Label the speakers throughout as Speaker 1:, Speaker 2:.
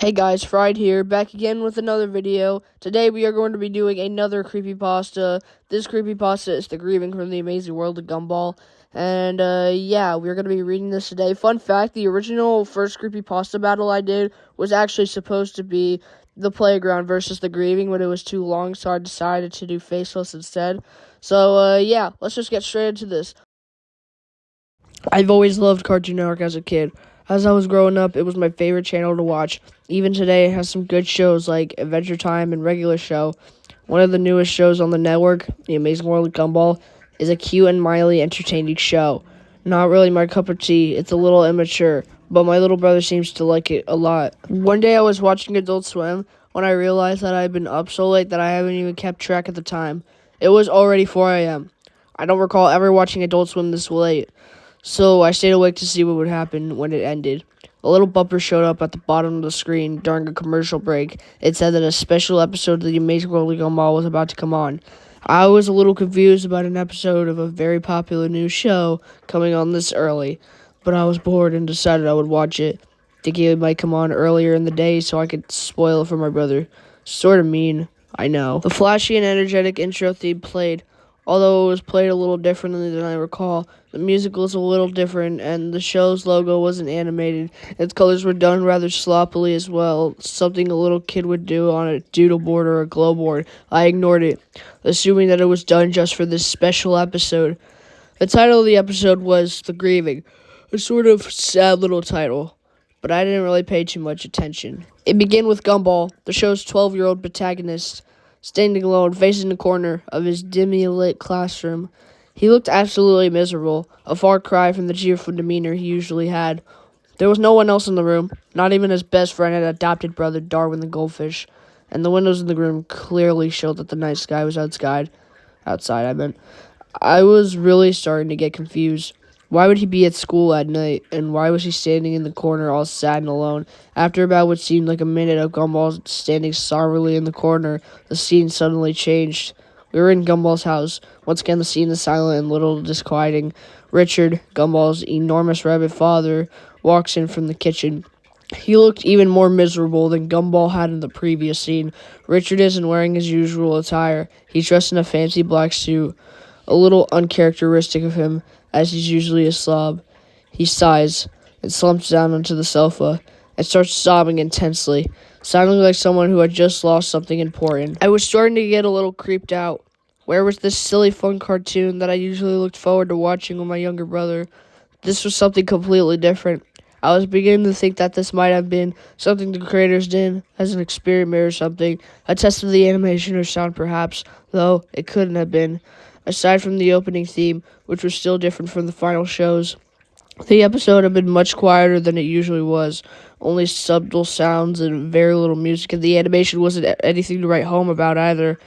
Speaker 1: Hey guys, Fried here, back again with another video. Today we are going to be doing another creepypasta. This creepypasta is The Grieving from the Amazing World of Gumball. And yeah, we're going to be reading this today. Fun fact, the original first creepypasta battle I did was actually supposed to be The Playground versus The Grieving, but it was too long, so I decided to do Faceless instead. So yeah, let's just get straight into this. I've always loved Cartoon Network as a kid. As I was growing up, it was my favorite channel to watch. Even today, it has some good shows like Adventure Time and Regular Show. One of the newest shows on the network, The Amazing World of Gumball, is a cute and mildly entertaining show. Not really my cup of tea, it's a little immature, but my little brother seems to like it a lot. One day I was watching Adult Swim when I realized that I had been up so late that I haven't even kept track of the time. It was already 4 a.m. I don't recall ever watching Adult Swim this late. So I stayed awake to see what would happen when it ended. A little bumper showed up at the bottom of the screen during a commercial break. It said that a special episode of The Amazing World of Gumball was about to come on. I was a little confused about an episode of a very popular new show coming on this early, but I was bored and decided I would watch it, thinking it might come on earlier in the day so I could spoil it for my brother. Sort of mean, I know. The flashy and energetic intro theme played. Although it was played a little differently than I recall, the music was a little different, and the show's logo wasn't animated. Its colors were done rather sloppily as well, something a little kid would do on a doodle board or a glow board. I ignored it, assuming that it was done just for this special episode. The title of the episode was The Grieving, a sort of sad little title, but I didn't really pay too much attention. It began with Gumball, the show's 12-year-old protagonist, standing alone, facing the corner of his dimly lit classroom. He looked absolutely miserable, a far cry from the cheerful demeanor he usually had. There was no one else in the room, not even his best friend and adopted brother Darwin the goldfish, and the windows in the room clearly showed that the night sky was outside. I was really starting to get confused. Why would he be at school at night, and why was he standing in the corner all sad and alone? After about what seemed like a minute of Gumball standing sorrowfully in the corner, the scene suddenly changed. We were in Gumball's house. Once again, the scene is silent and a little disquieting. Richard, Gumball's enormous rabbit father, walks in from the kitchen. He looked even more miserable than Gumball had in the previous scene. Richard isn't wearing his usual attire. He's dressed in a fancy black suit, a little uncharacteristic of him, as he's usually a slob. He sighs and slumps down onto the sofa and starts sobbing intensely, sounding like someone who had just lost something important. I was starting to get a little creeped out. Where was this silly fun cartoon that I usually looked forward to watching with my younger brother? This was something completely different. I was beginning to think that this might have been something the creators did as an experiment or something, a test of the animation or sound perhaps, though it couldn't have been. Aside from the opening theme, which was still different from the final shows, the episode had been much quieter than it usually was, only subtle sounds and very little music, and the animation wasn't anything to write home about either.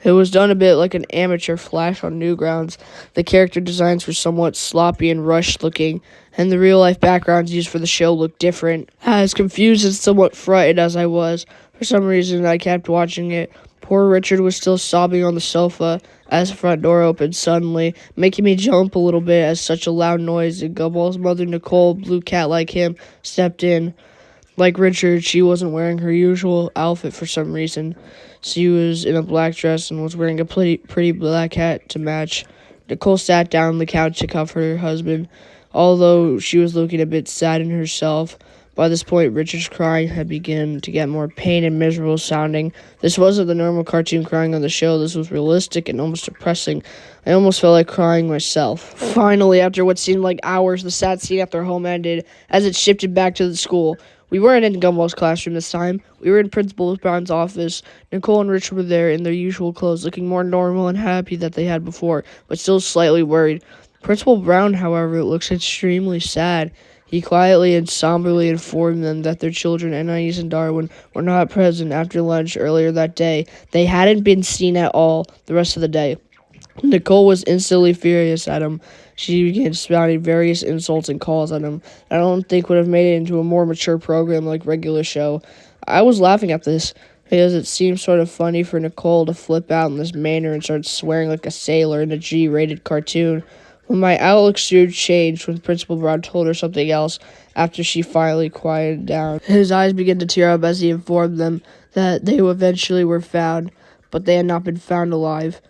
Speaker 1: It was done a bit like an amateur flash on Newgrounds. The character designs were somewhat sloppy and rushed looking, and the real-life backgrounds used for the show looked different. As confused and somewhat frightened as I was, for some reason I kept watching it. Poor Richard was still sobbing on the sofa as the front door opened suddenly, making me jump a little bit as such a loud noise, and Gumball's mother, Nicole, blue cat like him, stepped in. Like Richard, she wasn't wearing her usual outfit for some reason. She was in a black dress and was wearing a pretty black hat to match. Nicole sat down on the couch to comfort her husband, although she was looking a bit sad in herself. By this point, Richard's crying had begun to get more pain and miserable sounding. This wasn't the normal cartoon crying on the show. This was realistic and almost depressing. I almost felt like crying myself. Finally, after what seemed like hours, the sad scene at their home ended as it shifted back to the school. We weren't in Gumball's classroom this time. We were in Principal Brown's office. Nicole and Richard were there in their usual clothes, looking more normal and happy than they had before, but still slightly worried. Principal Brown, however, looks extremely sad. He quietly and somberly informed them that their children, Anais and Darwin, were not present after lunch earlier that day. They hadn't been seen at all the rest of the day. Nicole was instantly furious at him. She began spouting various insults and calls at him. I don't think would have made it into a more mature program like Regular Show. I was laughing at this because it seemed sort of funny for Nicole to flip out in this manner and start swearing like a sailor in a G-rated cartoon. When my outlook soon changed when Principal Brown told her something else after she finally quieted down. His eyes began to tear up as he informed them that they eventually were found, but they had not been found alive.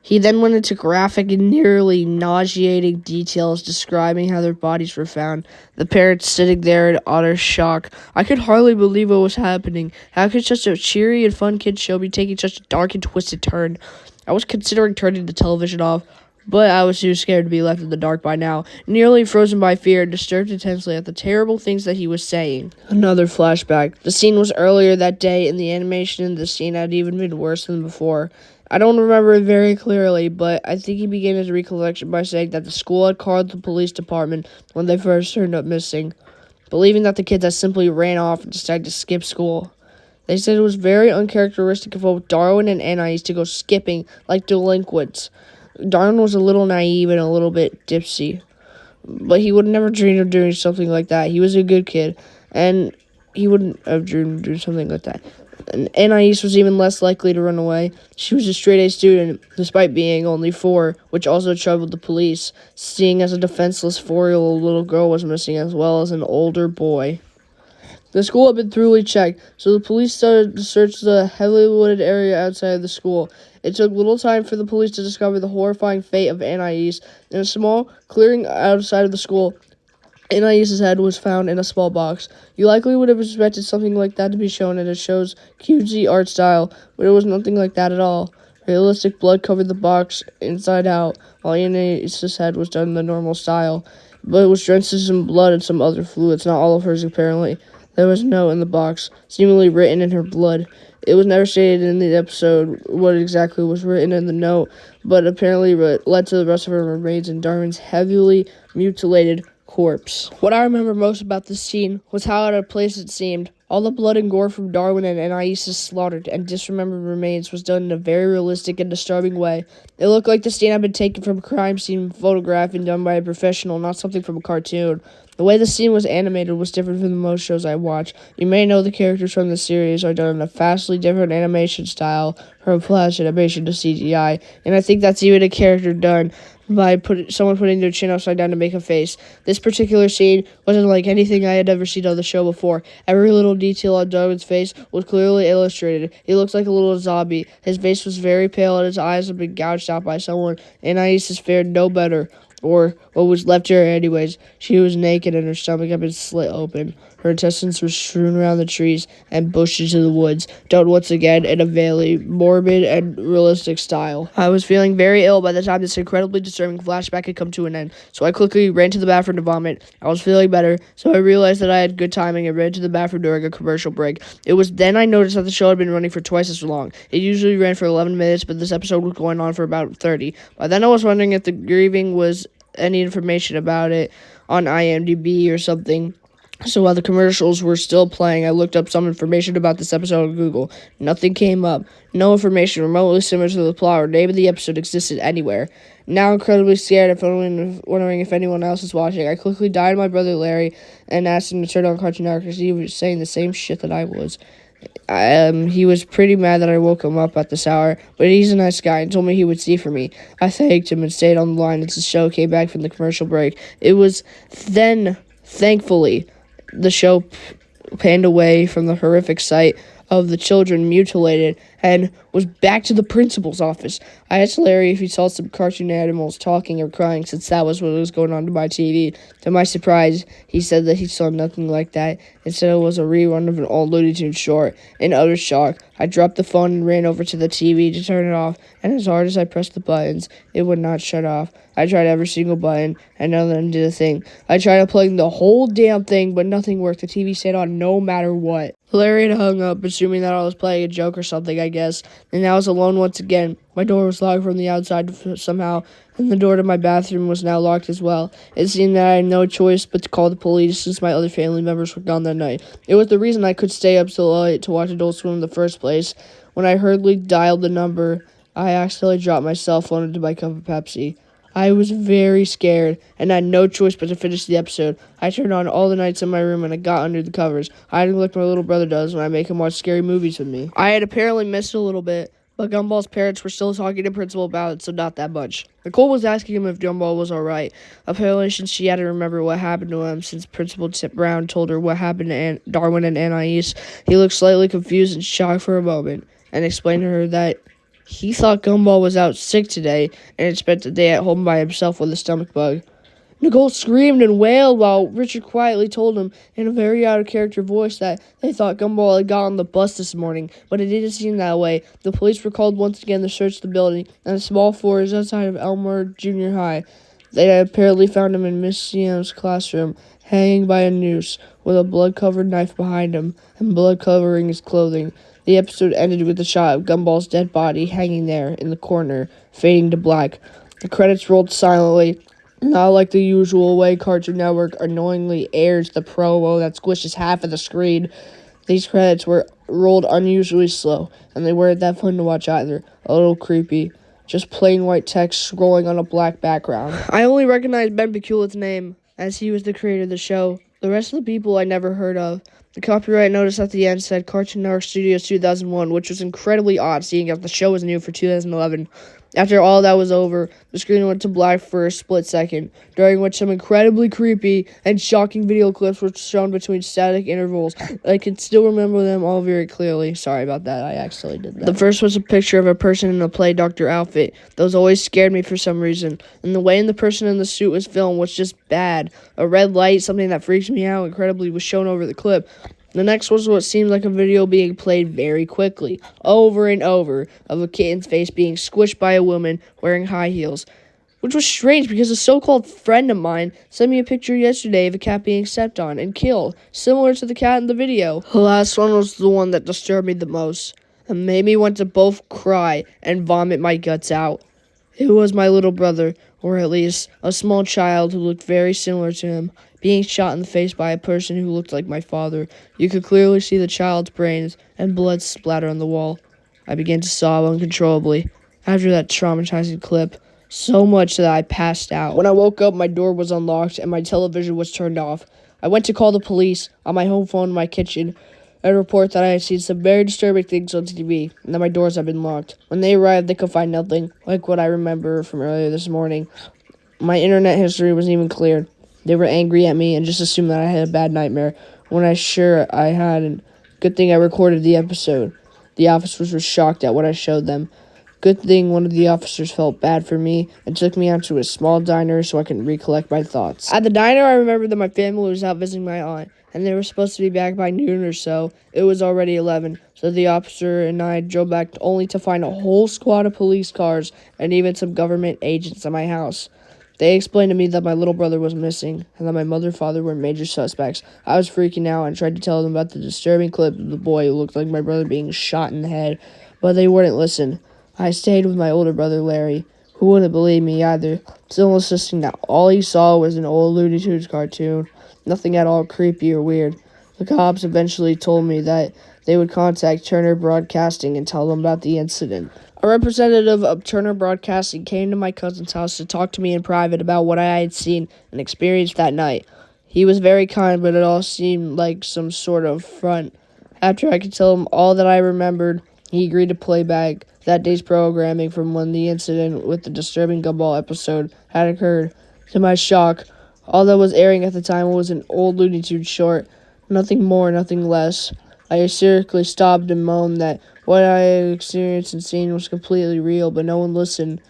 Speaker 1: He then went into graphic and nearly nauseating details describing how their bodies were found, the parents sitting there in utter shock. I could hardly believe what was happening. How could such a cheery and fun kids show be taking such a dark and twisted turn? I was considering turning the television off, but I was too scared to be left in the dark by now, nearly frozen by fear and disturbed intensely at the terrible things that he was saying. Another flashback. The scene was earlier that day, and the animation in the scene had even been worse than before. I don't remember it very clearly, but I think he began his recollection by saying that the school had called the police department when they first turned up missing, believing that the kids had simply ran off and decided to skip school. They said it was very uncharacteristic of both Darwin and Anais to go skipping like delinquents. Darwin was a little naive and a little bit tipsy, but he would never dream of doing something like that. He was a good kid, and he wouldn't have dreamed of doing something like that. And Anais was even less likely to run away. She was a straight-A student, despite being only 4, which also troubled the police, seeing as a defenseless 4-year-old little girl was missing as well as an older boy. The school had been thoroughly checked, so the police started to search the heavily wooded area outside of the school. It took little time for the police to discover the horrifying fate of Anais. In a small clearing outside of the school, Anais' head was found in a small box. You likely would have expected something like that to be shown in a show's cutesy art style, but it was nothing like that at all. Realistic blood covered the box inside out, while Anais' head was done in the normal style, but it was drenched in some blood and some other fluids, not all of hers apparently. There was a note in the box, seemingly written in her blood. It was never stated in the episode what exactly was written in the note, but apparently led to the rest of her remains in Darwin's heavily mutilated corpse. What I remember most about this scene was how out of place it seemed. All the blood and gore from Darwin and Anais' slaughtered and dismembered remains was done in a very realistic and disturbing way. It looked like the scene had been taken from a crime scene photograph and done by a professional, not something from a cartoon. The way the scene was animated was different from most shows I watch. You may know the characters from the series are done in a vastly different animation style from flash animation to CGI, and I think that's even a character done by someone putting their chin upside down to make a face. This particular scene wasn't like anything I had ever seen on the show before. Every little detail on Darwin's face was clearly illustrated. He looked like a little zombie. His face was very pale and his eyes had been gouged out by someone, and Anais fared no better, or what was left to her anyways. She was naked and her stomach had been slit open. Her intestines were strewn around the trees and bushes in the woods, done once again in a very morbid and realistic style. I was feeling very ill by the time this incredibly disturbing flashback had come to an end, so I quickly ran to the bathroom to vomit. I was feeling better, so I realized that I had good timing and ran to the bathroom during a commercial break. It was then I noticed that the show had been running for twice as long. It usually ran for 11 minutes, but this episode was going on for about 30. By then I was wondering if the grieving was any information about it on IMDb or something. So while the commercials were still playing, I looked up some information about this episode on Google. Nothing came up. No information remotely similar to the plot or name of the episode existed anywhere. Now incredibly scared and wondering if anyone else is watching, I quickly dialed my brother Larry and asked him to turn on Cartoon Network because he was saying the same shit that I was. He was pretty mad that I woke him up at this hour, but he's a nice guy and told me he would see for me. I thanked him and stayed on the line as the show came back from the commercial break. It was then, thankfully, the show panned away from the horrific sight of the children mutilated and was back to the principal's office. I asked Larry if he saw some cartoon animals talking or crying, since that was what was going on to my TV. To my surprise, he said that he saw nothing like that. Instead, it was a rerun of an old Looney Tunes short. In utter shock, I dropped the phone and ran over to the TV to turn it off, and as hard as I pressed the buttons, it would not shut off. I tried every single button, and none of them did a thing. I tried unplugging the whole damn thing, but nothing worked. The TV stayed on no matter what. Larry had hung up, assuming that I was playing a joke or something, I guess, and I was alone once again. My door was locked from the outside somehow, and the door to my bathroom was now locked as well. It seemed that I had no choice but to call the police since my other family members were gone that night. It was the reason I could stay up so late to watch Adult Swim in the first place. When I hurriedly dialed the number, I accidentally dropped my cell phone into my cup of Pepsi. I was very scared, and had no choice but to finish the episode. I turned on all the lights in my room, and I got under the covers, hiding like my little brother does when I make him watch scary movies with me. I had apparently missed a little bit, but Gumball's parents were still talking to Principal about it, so not that much. Nicole was asking him if Gumball was alright, apparently since she had to remember what happened to him since Principal Brown told her what happened to Darwin and Anais. He looked slightly confused and shocked for a moment, and explained to her that he thought Gumball was out sick today and had spent the day at home by himself with a stomach bug. Nicole screamed and wailed while Richard quietly told him in a very out-of-character voice that they thought Gumball had got on the bus this morning, but it didn't seem that way. The police were called once again to search the building and a small forest outside of Elmore Junior High. They had apparently found him in Miss Siam's classroom, hanging by a noose, with a blood-covered knife behind him and blood covering his clothing. The episode ended with a shot of Gumball's dead body hanging there in the corner, fading to black. The credits rolled silently. Not like the usual way Cartoon Network annoyingly airs the promo that squishes half of the screen. These credits were rolled unusually slow, and they weren't that fun to watch either. A little creepy. Just plain white text scrolling on a black background. I only recognized Ben Peculia's name, as he was the creator of the show. The rest of the people I never heard of. The copyright notice at the end said Cartoon Network Studios 2001, which was incredibly odd, seeing as the show was new for 2011. After all that was over, the screen went to black for a split second, during which some incredibly creepy and shocking video clips were shown between static intervals. I can still remember them all very clearly. Sorry about that, I accidentally did that. The first was a picture of a person in a play doctor outfit. Those always scared me for some reason, and the way the person in the suit was filmed was just bad. A red light, something that freaks me out incredibly, was shown over the clip. The next was what seemed like a video being played very quickly, over and over, of a kitten's face being squished by a woman wearing high heels. Which was strange because a so-called friend of mine sent me a picture yesterday of a cat being stepped on and killed, similar to the cat in the video. The last one was the one that disturbed me the most, and made me want to both cry and vomit my guts out. It was my little brother, or at least a small child who looked very similar to him, being shot in the face by a person who looked like my father. You could clearly see the child's brains and blood splatter on the wall. I began to sob uncontrollably after that traumatizing clip, so much that I passed out. When I woke up, my door was unlocked and my television was turned off. I went to call the police on my home phone in my kitchen and report that I had seen some very disturbing things on TV and that my doors had been locked. When they arrived, they could find nothing, like what I remember from earlier this morning. My internet history wasn't even cleared. They were angry at me and just assumed that I had a bad nightmare, when I hadn't. Good thing I recorded the episode. The officers were shocked at what I showed them. Good thing one of the officers felt bad for me and took me out to a small diner so I could recollect my thoughts. At the diner, I remembered that my family was out visiting my aunt, and they were supposed to be back by noon or so. It was already 11, so the officer and I drove back only to find a whole squad of police cars and even some government agents at my house. They explained to me that my little brother was missing and that my mother and father were major suspects. I was freaking out and tried to tell them about the disturbing clip of the boy who looked like my brother being shot in the head, but they wouldn't listen. I stayed with my older brother, Larry, who wouldn't believe me either, still insisting that all he saw was an old Looney Tunes cartoon, nothing at all creepy or weird. The cops eventually told me that they would contact Turner Broadcasting and tell them about the incident. A representative of Turner Broadcasting came to my cousin's house to talk to me in private about what I had seen and experienced that night. He was very kind, but it all seemed like some sort of front. After I could tell him all that I remembered, he agreed to play back that day's programming from when the incident with the disturbing Gumball episode had occurred. To my shock, all that was airing at the time was an old Looney Tunes short. Nothing more, nothing less. I hysterically stopped and moaned that what I had experienced and seen was completely real, but no one listened.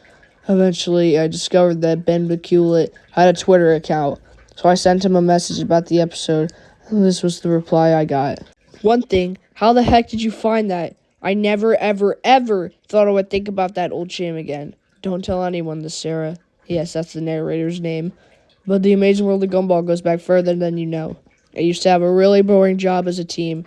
Speaker 1: Eventually, I discovered that Ben Peculiat had a Twitter account, so I sent him a message about the episode, and this was the reply I got. One thing, how the heck did you find that? I never, ever, ever thought I would think about that old shame again. Don't tell anyone this, Sarah. Yes, that's the narrator's name. But the Amazing World of Gumball goes back further than you know. I used to have a really boring job as a teen,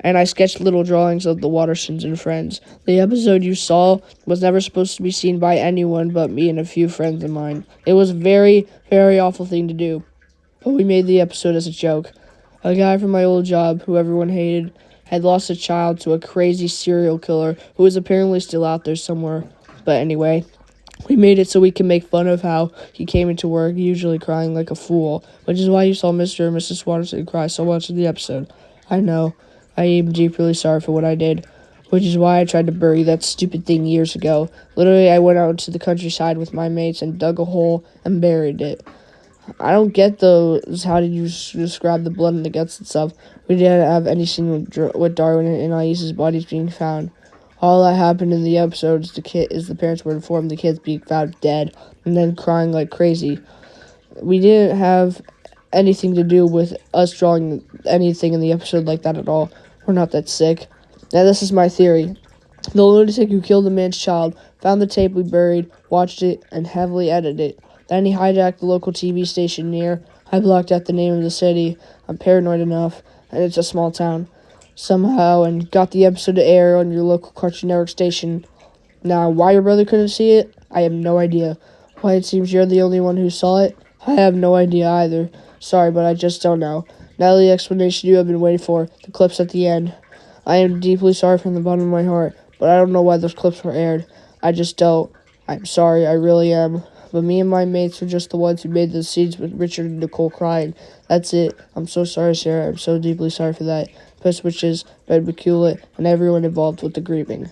Speaker 1: and I sketched little drawings of the Wattersons and friends. The episode you saw was never supposed to be seen by anyone but me and a few friends of mine. It was a very, very awful thing to do, but we made the episode as a joke. A guy from my old job, who everyone hated, had lost a child to a crazy serial killer who was apparently still out there somewhere. But anyway, we made it so we can make fun of how he came into work usually crying like a fool, which is why you saw Mr. and Mrs. Watterson cry so much in the episode. I know. I am deeply sorry for what I did. which is why I tried to bury that stupid thing years ago. Literally, I went out to the countryside with my mates and dug a hole and buried it. I don't get those. How did you describe the blood and the guts and stuff? We didn't have any scene with Darwin and Ais's bodies being found. All that happened in the episode is the parents were informed the kids being found dead and then crying like crazy. We didn't have anything to do with us drawing anything in the episode like that at all. We're not that sick. Now this is my theory. The lunatic who killed the man's child found the tape we buried, watched it, and heavily edited it. Then he hijacked the local TV station near. I blocked out the name of the city. I'm paranoid enough, and it's a small town. Somehow, and got the episode to air on your local Cartoon Network station. Now, why your brother couldn't see it, I have no idea. Why it seems you're the only one who saw it, I have no idea either. Sorry, but I just don't know. Now the explanation you have been waiting for, the clips at the end. I am deeply sorry from the bottom of my heart, but I don't know why those clips were aired. I just don't. I'm sorry, I really am. But me and my mates are just the ones who made the scenes with Richard and Nicole crying. That's it. I'm so sorry, Sarah. I'm so deeply sorry for that. Best wishes, Ben McCullough, and everyone involved with the grieving.